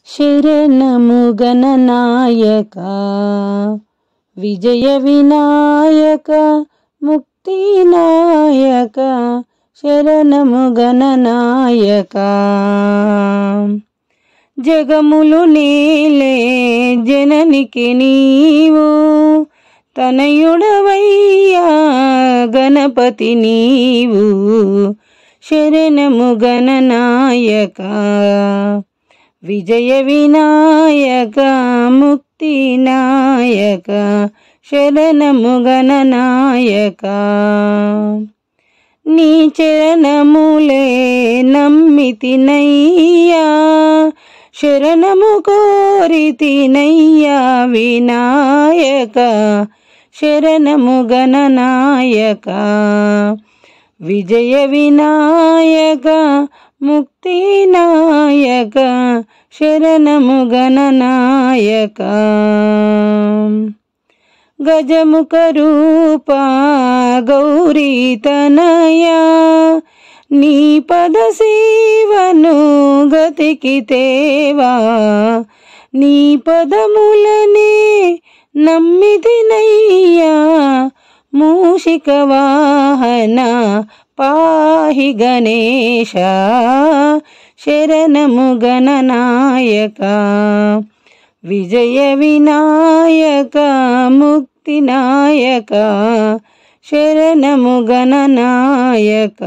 శరణము గణనాయక విజయ వినాయక ముక్తి నాయక శరణము గణనాయక జగములు నేలే జననికి నీవు తనయుడవయ్యా గణపతి నీవు శరణము గణనాయక విజయ వినాయక ముక్తి నాయక శరణము గణనాయక నీ చరణములే నమ్మితినయ్యా శరణము కోరితినయ్యా వినాయక శరణము గణనాయక విజయ వినాయక ముక్తి నాయక శరణము గణనాయక గజముఖ రూప గౌరీ తనయా నీ పద సేవను గతికి తేవా నీ పదములనే నమ్మితినయ్యా మూషిక వాహన పాహి గణేశ శరణము గణనాయక విజయ వినాయక ముక్తి నాయక శరణము గణనాయక